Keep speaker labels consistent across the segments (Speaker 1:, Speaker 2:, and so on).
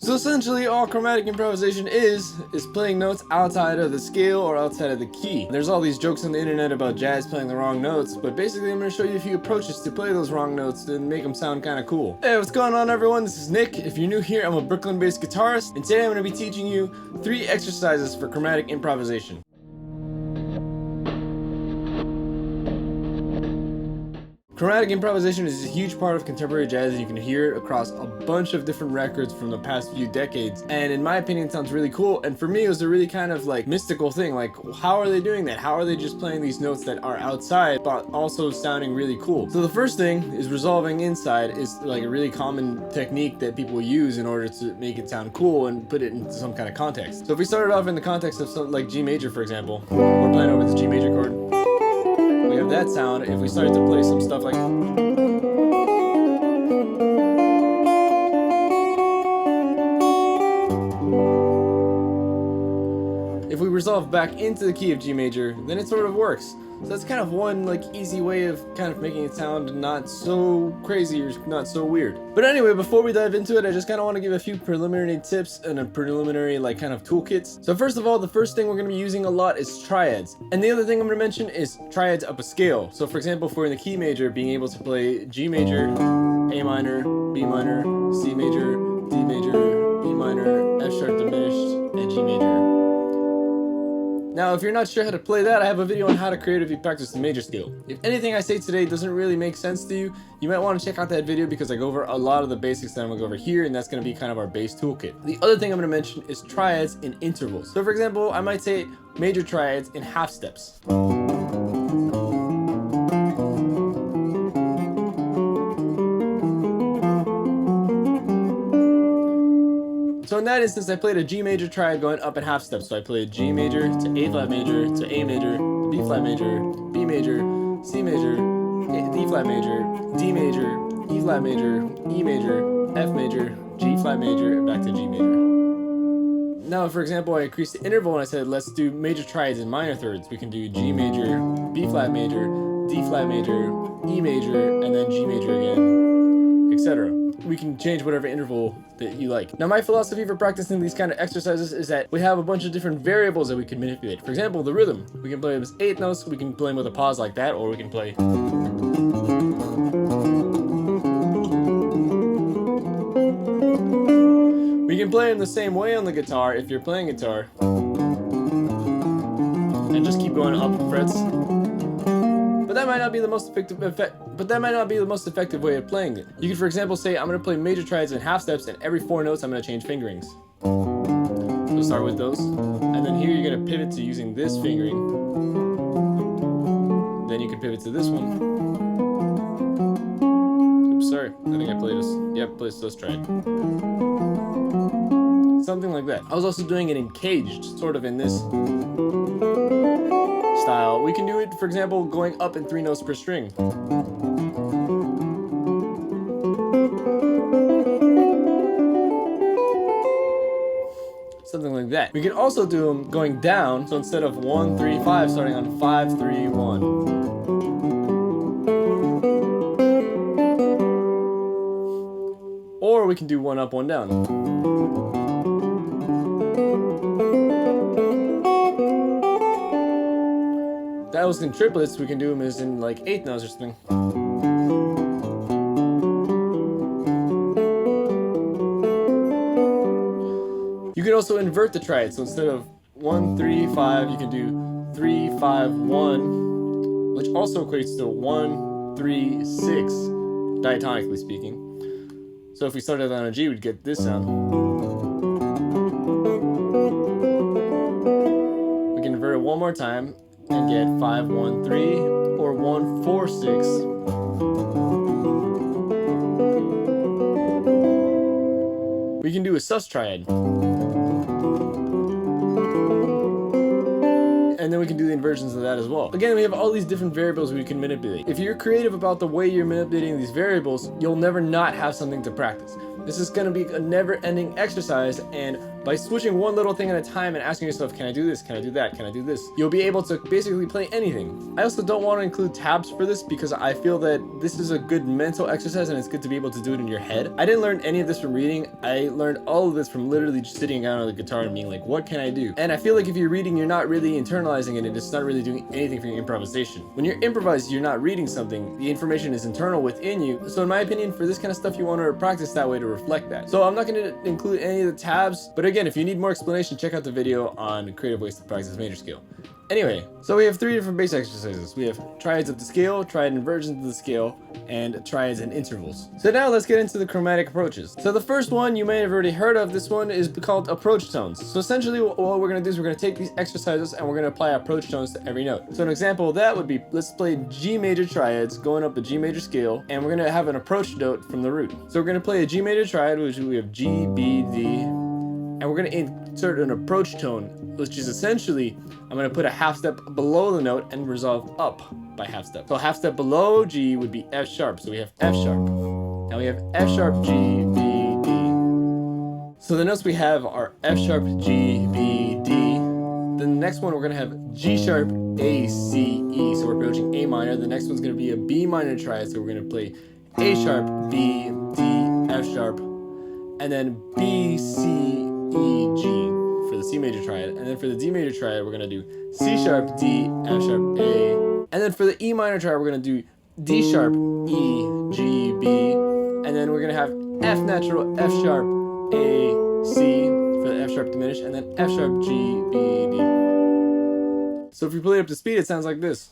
Speaker 1: So essentially all chromatic improvisation is playing notes outside of the scale or outside of the key. There's all these jokes on the internet about jazz playing the wrong notes, but basically I'm going to show you a few approaches to play those wrong notes and make them sound kind of cool. Hey, what's going on everyone? This is Nick. If you're new here, I'm a Brooklyn-based guitarist, and today I'm going to be teaching you 3 exercises for chromatic improvisation. Chromatic improvisation is a huge part of contemporary jazz, and you can hear it across a bunch of different records from the past few decades. And in my opinion, it sounds really cool. And for me, it was a really kind of like mystical thing. Like, how are they doing that? How are they just playing these notes that are outside, but also sounding really cool? So the first thing is resolving inside is like a really common technique that people use in order to make it sound cool and put it into some kind of context. So if we started off in the context of something like G major, for example, we're playing over the G major chord. We have that sound. If we started to play some stuff like if we resolve back into the key of G major, then it sort of works. So that's kind of one like easy way of kind of making it sound not so crazy or not so weird. But anyway, before we dive into it, I just kind of want to give a few preliminary tips and a preliminary like kind of toolkits. So first of all, the first thing we're going to be using a lot is triads. And the other thing I'm going to mention is triads up a scale. So for example, if we're in the key major, being able to play G major, A minor, B minor, C major, D major, E minor, F sharp diminished, and G major. Now, if you're not sure how to play that, I have a video on how to creatively practice the major scale. If anything I say today doesn't really make sense to you, you might want to check out that video because I go over a lot of the basics that I'm going to go over here, and that's going to be kind of our base toolkit. The other thing I'm going to mention is triads in intervals. So for example, I might say major triads in half steps. So in that instance, I played a G major triad going up in half steps. So I played G major to A flat major to A major, B flat major, B major, C major, D flat major, D major, E flat major, E major, F major, G flat major, and back to G major. Now, for example, I increased the interval and I said, let's do major triads in minor thirds. We can do G major, B flat major, D flat major, E major, and then G major again, etc. We can change whatever interval that you like. Now, my philosophy for practicing these kind of exercises is that we have a bunch of different variables that we can manipulate. For example, the rhythm. We can play them as 8 notes, we can play them with a pause like that, or we can play. We can play them the same way on the guitar if you're playing guitar. And just keep going up frets. But that might not be the most effective way of playing it. You could, for example, say I'm going to play major triads in half steps, and every 4 notes I'm going to change fingerings. So start with those, and then here you're going to pivot to using this fingering. Then you can pivot to this one. Oops, sorry. I think I played this. Yep, played this triad. Something like that. I was also doing it in caged, sort of in this style. We can do it, for example, going up in 3 notes per string. Something like that. We can also do them going down, so instead of 1, 3, 5, starting on 5, 3, 1. Or we can do 1 up, 1 down. That was in triplets. We can do them as in like 8 notes or something. You can also invert the triad. So instead of 1, 3, 5, you can do 3, 5, 1, which also equates to 1, 3, 6, diatonically speaking. So if we started on a G, we'd get this sound. We can invert it one more time and get 5, 1, 3, or 1, 4, 6. We can do a sus triad. And then we can do the inversions of that as well. Again, we have all these different variables we can manipulate. If you're creative about the way you're manipulating these variables, you'll never not have something to practice. This is going to be a never-ending exercise, and by switching one little thing at a time and asking yourself, can I do this? Can I do that? Can I do this? You'll be able to basically play anything. I also don't want to include tabs for this because I feel that this is a good mental exercise and it's good to be able to do it in your head. I didn't learn any of this from reading. I learned all of this from literally just sitting down on the guitar and being like, what can I do? And I feel like if you're reading, you're not really internalizing it and it's not really doing anything for your improvisation. When you're improvising, you're not reading something. The information is internal within you. So in my opinion, for this kind of stuff, you want to practice that way to reflect that. So I'm not going to include any of the tabs, but again, if you need more explanation, check out the video on creative ways to practice major scale. Anyway, so we have 3 different bass exercises. We have triads of the scale, triad inversions of the scale, and triads and intervals. So now let's get into the chromatic approaches. So the first one you may have already heard of. This one is called approach tones. So essentially what we're going to do is we're going to take these exercises and we're going to apply approach tones to every note. So an example of that would be, let's play G major triads going up a G major scale, and we're going to have an approach note from the root. So we're going to play a G major triad, which we have G, B, D, and we're going to insert an approach tone, which is essentially, I'm going to put a half step below the note and resolve up by half step. So half step below G would be F sharp. So we have F sharp. Now we have F sharp, G, B, D. So the notes we have are F sharp, G, B, D. Then the next one we're going to have G sharp, A, C, E. So we're approaching A minor. The next one's going to be a B minor triad. So we're going to play A sharp, B, D, F sharp, and then B, C, E, G for the C major triad. And then for the D major triad, we're going to do C sharp, D, F sharp, A. And then for the E minor triad, we're going to do D sharp, E, G, B. And then we're going to have F natural, F sharp, A, C for the F sharp diminished, and then F sharp, G, B, D. So if you play it up to speed, it sounds like this.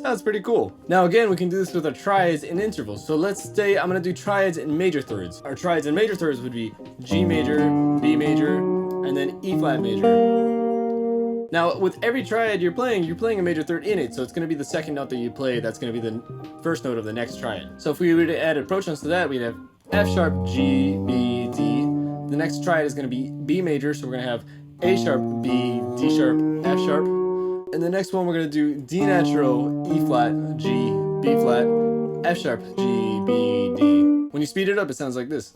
Speaker 1: Sounds pretty cool. Now again, we can do this with our triads and intervals. So let's say I'm going to do triads in major thirds. Our triads in major thirds would be G major, B major, and then E flat major. Now with every triad you're playing a major third in it. So it's going to be the second note that you play. That's going to be the first note of the next triad. So if we were to add approach tones to that, we'd have F sharp, G, B, D. The next triad is going to be B major. So we're going to have A sharp, B, D sharp, F sharp. And the next one we're going to do D natural, E flat, G, B flat, F sharp, G, B, D. When you speed it up, it sounds like this.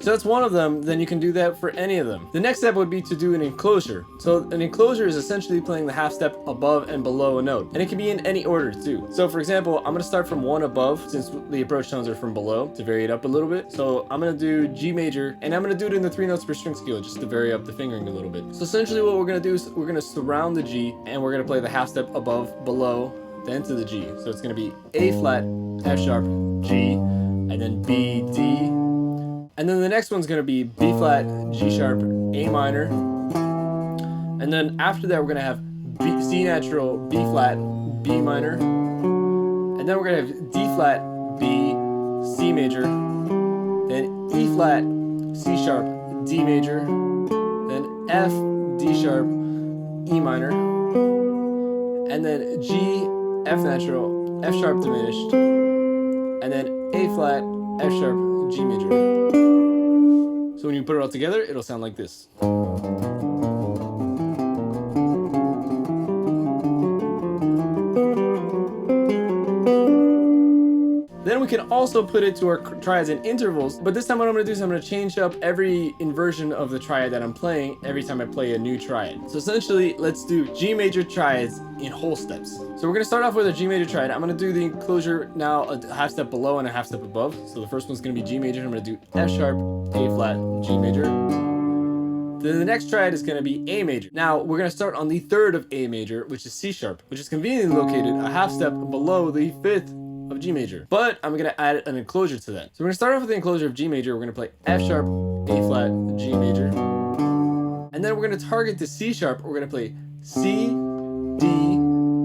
Speaker 1: So that's one of them, then you can do that for any of them. The next step would be to do an enclosure. So an enclosure is essentially playing the half step above and below a note. And it can be in any order too. So for example, I'm going to start from one above since the approach tones are from below to vary it up a little bit. So I'm going to do G major and I'm going to do it in the 3 notes per string scale just to vary up the fingering a little bit. So essentially what we're going to do is we're going to surround the G and we're going to play the half step above, below, then to the G. So it's going to be A flat, F sharp, G, and then B, D. And then the next one's going to be B flat, G sharp, A minor. And then after that, we're going to have C natural, B flat, B minor. And then we're going to have D flat, B, C major. Then E flat, C sharp, D major. Then F, D sharp, E minor. And then G, F natural, F sharp diminished. And then A flat, F sharp, G major. So when you put it all together, it'll sound like this. Then we can also put it to our triads and intervals, but this time what I'm going to do is I'm going to change up every inversion of the triad that I'm playing every time I play a new triad. So essentially, let's do G major triads in whole steps. So we're going to start off with a G major triad. I'm going to do the enclosure now a half step below and a half step above. So the first one's going to be G major. I'm going to do F sharp, A flat, G major. Then the next triad is going to be A major. Now we're going to start on the third of A major, which is C sharp, which is conveniently located a half step below the fifth of G major. But I'm going to add an enclosure to that. So we're going to start off with the enclosure of G major. We're going to play F sharp, A flat, G major. And then we're going to target the C sharp. We're going to play C, D,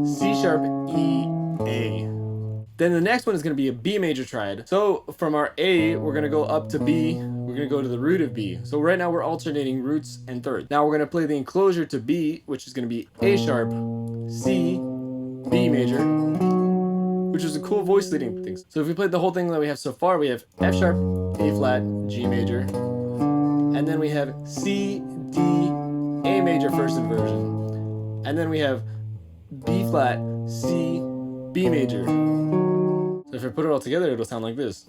Speaker 1: C sharp, E, A. Then the next one is going to be a B major triad. So from our A, we're going to go up to B. We're going to go to the root of B. So right now we're alternating roots and thirds. Now we're going to play the enclosure to B, which is going to be A sharp, C, B major, which is a cool voice leading things. So if we played the whole thing that we have so far, we have F sharp, A flat, G major, and then we have C, D, A major first inversion, and then we have B flat, C, B major. So if I put it all together, it'll sound like this.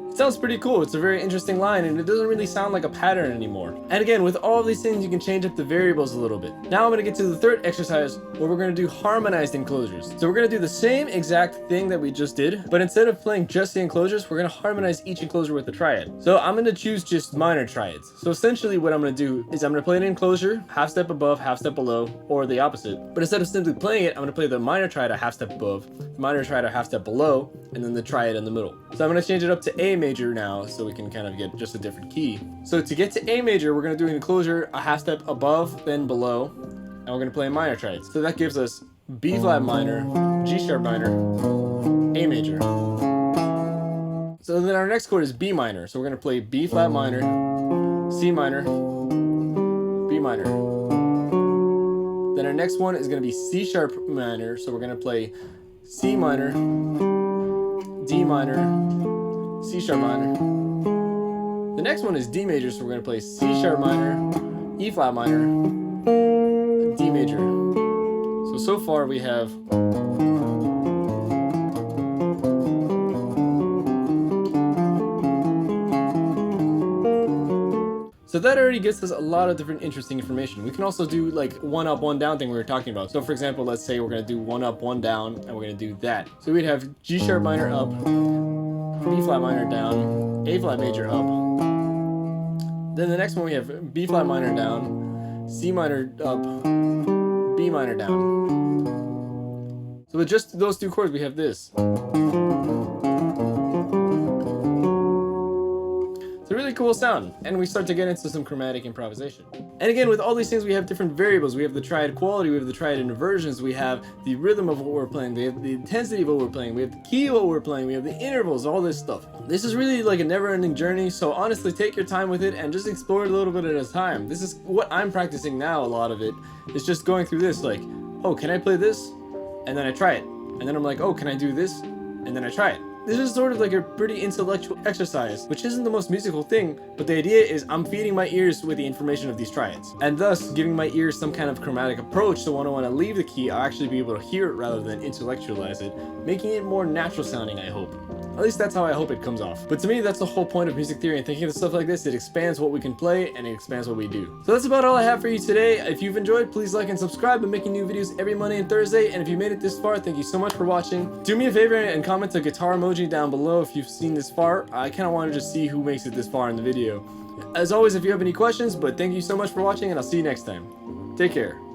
Speaker 1: It sounds pretty cool. It's a very interesting line, and it doesn't really sound like a pattern anymore. And again, with all of these things, you can change up the variables a little bit. Now I'm going to get to the third exercise, where we're going to do harmonized enclosures. So we're going to do the same exact thing that we just did, but instead of playing just the enclosures, we're going to harmonize each enclosure with a triad. So I'm going to choose just minor triads. So essentially what I'm going to do is I'm going to play an enclosure, half step above, half step below, or the opposite. But instead of simply playing it, I'm going to play the minor triad a half step above, the minor triad a half step below, and then the triad in the middle. So I'm going to change it up to A major now, so we can kind of get just a different key. So to get to A major, we're going to do an enclosure a half step above, then below, and we're going to play minor triads. So that gives us B flat minor, G sharp minor, A major. So then our next chord is B minor. So we're going to play B flat minor, C minor, B minor. Then our next one is going to be C sharp minor. So we're going to play C minor, D minor, C sharp minor. The next one is D major, so we're going to play C sharp minor, E flat minor, D major. So far we have So that already gets us a lot of different interesting information. We can also do like one up, one down thing we were talking about. So for example, let's say we're going to do one up, one down, and we're going to do that. So we'd have G sharp minor up, B flat minor down, A flat major up. Then the next one we have B flat minor down, C minor up, B minor down. So with just those two chords, we have this. It's a really cool sound, and we start to get into some chromatic improvisation. And again, with all these things, we have different variables. We have the triad quality, we have the triad inversions, we have the rhythm of what we're playing, we have the intensity of what we're playing, we have the key of what we're playing, we have the intervals, all this stuff. This is really like a never-ending journey, so honestly, take your time with it and just explore it a little bit at a time. This is what I'm practicing now, a lot of it. It's just going through this, like, oh, can I play this? And then I try it. And then I'm like, oh, can I do this? And then I try it. This is sort of like a pretty intellectual exercise, which isn't the most musical thing, but the idea is I'm feeding my ears with the information of these triads, and thus giving my ears some kind of chromatic approach, so when I want to leave the key, I'll actually be able to hear it rather than intellectualize it, making it more natural sounding, I hope. At least that's how I hope it comes off. But to me, that's the whole point of music theory, and thinking of stuff like this, it expands what we can play, and it expands what we do. So that's about all I have for you today. If you've enjoyed, please like and subscribe. I'm making new videos every Monday and Thursday, and if you made it this far, thank you so much for watching. Do me a favor and comment a guitar emoji down below if you've seen this far. I kind of want to just see who makes it this far in the video. As always, if you have any questions, but thank you so much for watching, and I'll see you next time. Take care.